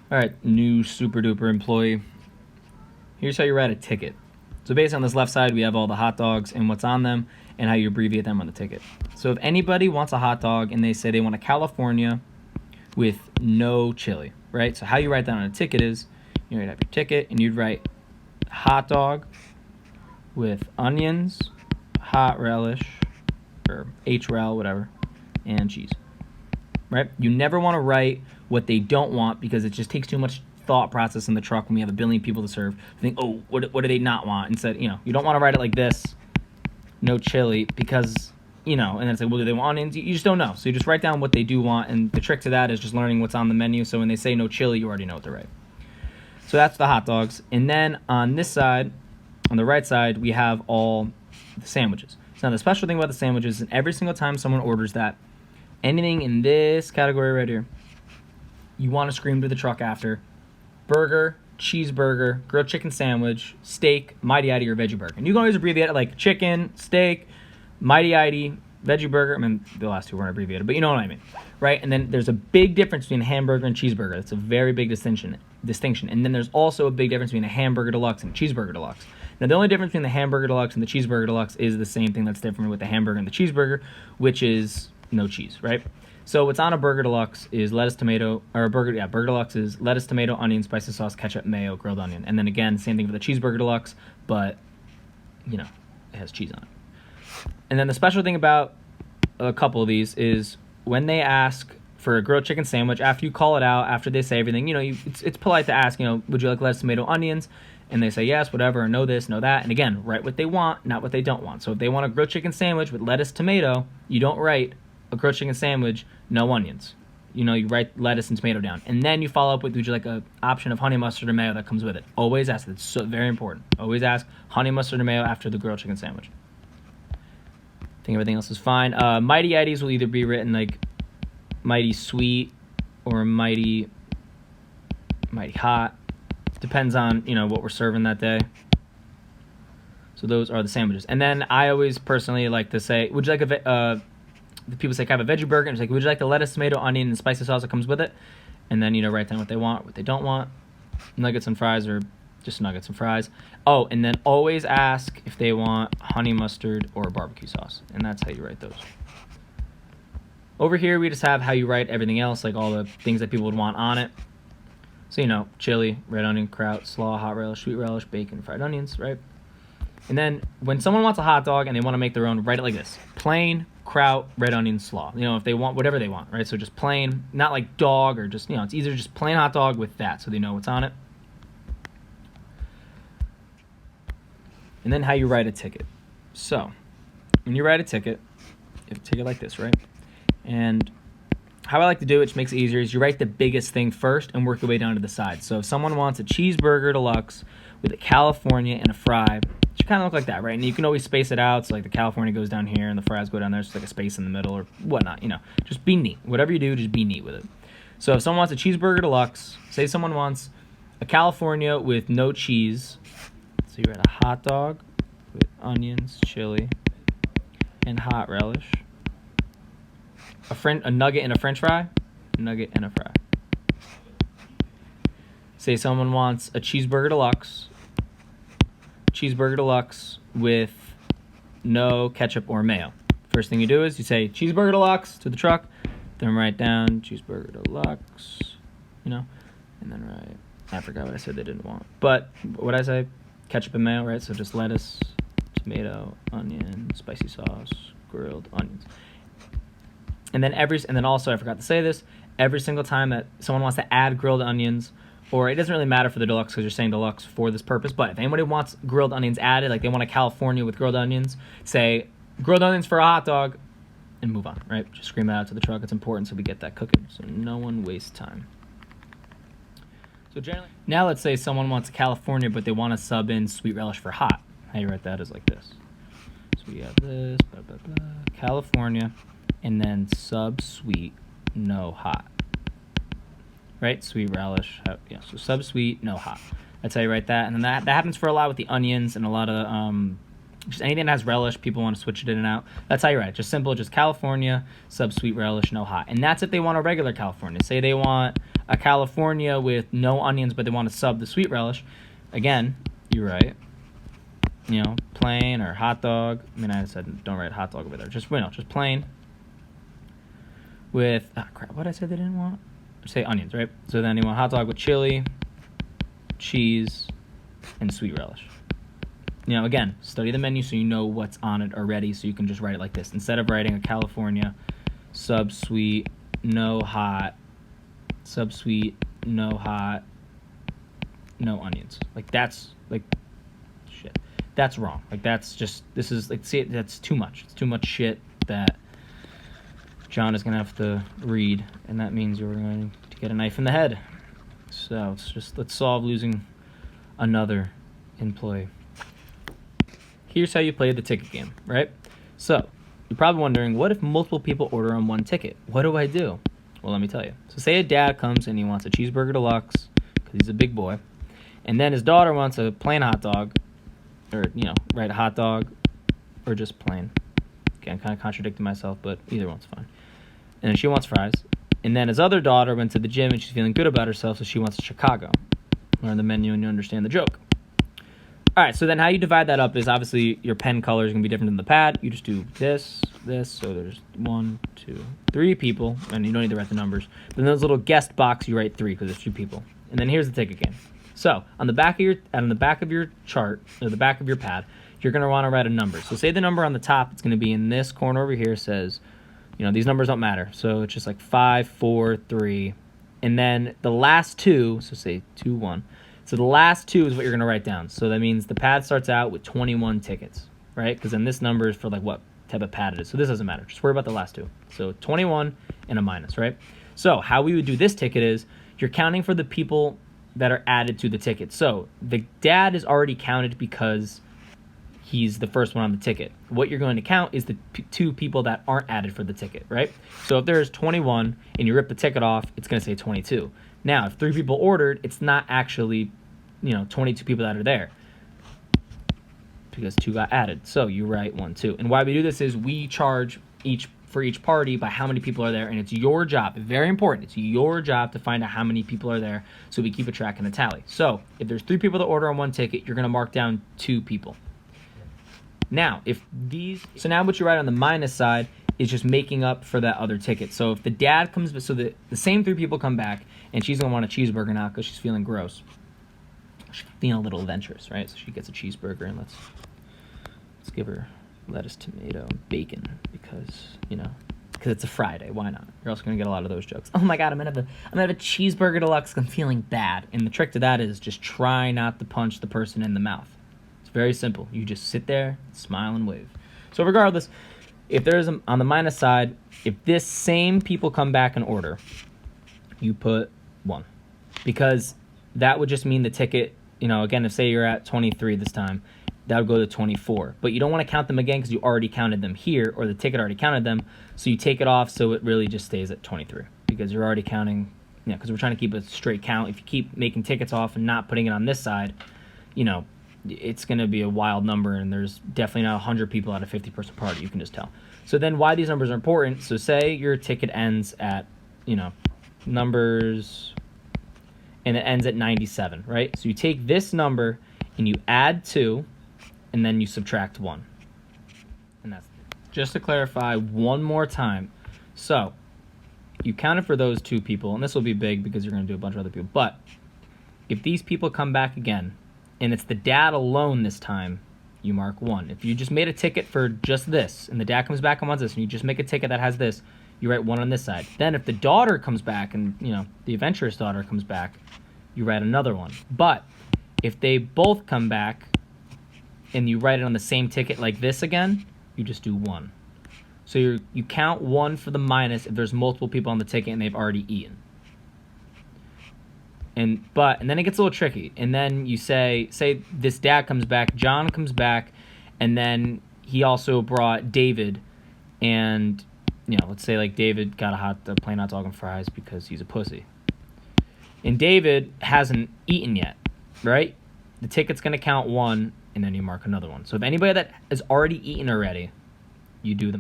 All right, new super duper employee. Here's how you write a ticket. So based on this left side, we have all the hot dogs and what's on them and how you abbreviate them on the ticket. So if anybody wants a hot dog and they say they want a California with no chili, right? So how you write that on a ticket is you would have your ticket and you'd write hot dog with onions, hot relish, or HREL, whatever, and cheese, right? You never want to write what they don't want because it just takes too much thought process in the truck when we have a billion people to serve. Think, oh, what do they not want? Instead, you don't want to write it like this, no chili, because, and then it's like, well, do they want onions? You just don't know. So you just write down what they do want, and the trick to that is just learning what's on the menu. So when they say no chili, you already know what to write. So that's the hot dogs. And then on this side, on the right side, we have all the sandwiches. So now the special thing about the sandwiches is every single time someone orders that, anything in this category right here, you want to scream to the truck after, burger, cheeseburger, grilled chicken sandwich, steak, mighty Idy, or veggie burger. And you can always abbreviate it like chicken, steak, mighty Idy, veggie burger. I mean, the last two weren't abbreviated, but you know what I mean, right? And then there's a big difference between a hamburger and cheeseburger. That's a very big distinction. And then there's also a big difference between a hamburger deluxe and a cheeseburger deluxe. Now, the only difference between the hamburger deluxe and the cheeseburger deluxe is the same thing that's different with the hamburger and the cheeseburger, which is no cheese, right? So what's on a burger deluxe is lettuce, tomato, or burger deluxe is lettuce, tomato, onion, spicy sauce, ketchup, mayo, grilled onion. And then again, same thing for the cheeseburger deluxe, but, it has cheese on it. And then the special thing about a couple of these is when they ask for a grilled chicken sandwich, after you call it out, after they say everything, it's polite to ask, would you like lettuce, tomato, onions? And they say yes, whatever, or know this, know that. And again, write what they want, not what they don't want. So if they want a grilled chicken sandwich with lettuce, tomato, you don't write a grilled chicken sandwich, no onions. You write lettuce and tomato down. And then you follow up with, would you like an option of honey mustard or mayo that comes with it? Always ask. It's so very important. Always ask honey mustard or mayo after the grilled chicken sandwich. I think everything else is fine. Mighty Idies will either be written like mighty sweet or mighty hot. Depends on, what we're serving that day. So those are the sandwiches. And then I always personally like to say, would you like people say, can I have a veggie burger? And it's like, would you like the lettuce, tomato, onion, and spicy sauce that comes with it? And then, write down what they want, what they don't want. Nuggets and fries or just nuggets and fries. Oh, and then always ask if they want honey mustard or barbecue sauce. And that's how you write those. Over here, we just have how you write everything else, like all the things that people would want on it. So, chili, red onion, kraut, slaw, hot relish, sweet relish, bacon, fried onions, right? And then when someone wants a hot dog and they want to make their own, write it like this. Plain, kraut, red onion, slaw. If they want whatever they want, right? So just plain, not like dog or just, it's either just plain hot dog with that so they know what's on it. And then how you write a ticket. So when you write a ticket, you have a ticket like this, right? And how I like to do it, which makes it easier, is you write the biggest thing first and work your way down to the side. So if someone wants a cheeseburger deluxe with a California and a fry, it should kind of look like that, right? And you can always space it out. So like the California goes down here and the fries go down there. So it's like a space in the middle or whatnot, Just be neat. Whatever you do, just be neat with it. So if someone wants a cheeseburger deluxe, say someone wants a California with no cheese. So you write a hot dog with onions, chili, and hot relish. A nugget and a french fry. Nugget and a fry. Say someone wants a cheeseburger deluxe. Cheeseburger deluxe with no ketchup or mayo. First thing you do is you say cheeseburger deluxe to the truck, then write down cheeseburger deluxe, and then write, I forgot what I said they didn't want. But what I say, ketchup and mayo, right? So just lettuce, tomato, onion, spicy sauce, grilled onions. And then also, I forgot to say this, every single time that someone wants to add grilled onions, or it doesn't really matter for the deluxe because you're saying deluxe for this purpose, but if anybody wants grilled onions added, like they want a California with grilled onions, say grilled onions for a hot dog, and move on, right? Just scream that out to the truck. It's important so we get that cooking, so no one wastes time. So generally, now let's say someone wants a California, but they want to sub in sweet relish for hot. How you write that is like this. So we have this, blah, blah, blah, California, and then sub sweet, no hot. Right? Sweet relish. So sub sweet, no hot. That's how you write that. And then that happens for a lot with the onions and a lot of just anything that has relish, people want to switch it in and out. That's how you write it. Just simple, just California, sub sweet relish, no hot. And that's if they want a regular California. Say they want a California with no onions, but they want to sub the sweet relish, again, you write, plain or hot dog. I mean, I said don't write hot dog over there. Just just plain with what did I say they didn't want? Say onions, right? So then you want hot dog with chili, cheese, and sweet relish. Again, study the menu so you know what's on it already, so you can just write it like this instead of writing a California sub sweet, no hot, sub sweet, no hot, no onions. That's shit. That's wrong. That's too much. It's too much shit that John is gonna have to read, and that means you're going to get a knife in the head. So let's solve losing another employee. Here's how you play the ticket game, right? So you're probably wondering, what if multiple people order on one ticket? What do I do? Well, let me tell you. So say a dad comes and he wants a cheeseburger deluxe because he's a big boy, and then his daughter wants a plain hot dog, or write a hot dog, or just plain. Okay, I'm kind of contradicting myself, but either one's fine. And then she wants fries. And then his other daughter went to the gym and she's feeling good about herself, so she wants a Chicago. Learn the menu and you understand the joke. All right, so then how you divide that up is obviously your pen color is going to be different than the pad. You just do this, so there's 1, 2, 3 people, and you don't need to write the numbers. But in those little guest box, you write 3 because there's 2 people. And then here's the ticket game. So on the back of your chart, or the back of your pad, you're going to want to write a number. So say the number on the top, it's going to be in this corner over here, says, these numbers don't matter. So it's just like 5, 4, 3. And then the last 2, so say 2, 1. So the last 2 is what you're going to write down. So that means the pad starts out with 21 tickets, right? Because then this number is for what type of pad it is. So this doesn't matter. Just worry about the last 2. So 21 and a minus, right? So how we would do this ticket is you're counting for the people that are added to the ticket. So the dad is already counted because he's the first one on the ticket. What you're going to count is the 2 people that aren't added for the ticket, right? So if there's 21 and you rip the ticket off, it's going to say 22. Now, if 3 people ordered, it's not actually, 22 people that are there because 2 got added. So you write 1, 2. And why we do this is we charge for each party by how many people are there, and it's your job. Very important. It's your job to find out how many people are there, so we keep a track and a tally. So if there's 3 people that order on one ticket, you're going to mark down 2 people. Now, so now what you write on the minus side is just making up for that other ticket. So if the dad comes, so the same 3 people come back, and she's going to want a cheeseburger now because she's feeling gross. She's feeling a little adventurous, right? So she gets a cheeseburger, and let's give her lettuce, tomato, and bacon because it's a Friday. Why not? You're also going to get a lot of those jokes. Oh my God, I'm going to have a cheeseburger deluxe because I'm feeling bad. And the trick to that is just try not to punch the person in the mouth. It's very simple. You just sit there, smile, and wave. So regardless, if there's on the minus side, if this same people come back and order, you put 1. Because that would just mean the ticket, again, if say you're at 23 this time, that would go to 24. But you don't want to count them again because you already counted them here, or the ticket already counted them. So you take it off so it really just stays at 23 because you're already counting, because we're trying to keep a straight count. If you keep making tickets off and not putting it on this side, it's going to be a wild number, and there's definitely not 100 people at a 50-person party. You can just tell. So then why these numbers are important, so say your ticket ends at, numbers, and it ends at 97, right? So you take this number and you add 2, and then you subtract 1. And that's just to clarify one more time. So you counted for those 2 people, and this will be big because you're going to do a bunch of other people. But if these people come back again, and it's the dad alone this time, you mark 1. If you just made a ticket for just this, and the dad comes back and wants this, and you just make a ticket that has this, you write 1 on this side. Then if the daughter comes back, and the adventurous daughter comes back, you write another 1. But if they both come back, and you write it on the same ticket like this again, you just do 1. So you count 1 for the minus if there's multiple people on the ticket and they've already eaten. And then it gets a little tricky. And then you say this dad comes back, John comes back, and then he also brought David, and let's say like David got a plain hot dog and fries because he's a pussy. And David hasn't eaten yet, right? The ticket's going to count 1, and then you mark another 1. So if anybody that has already eaten already, you do them.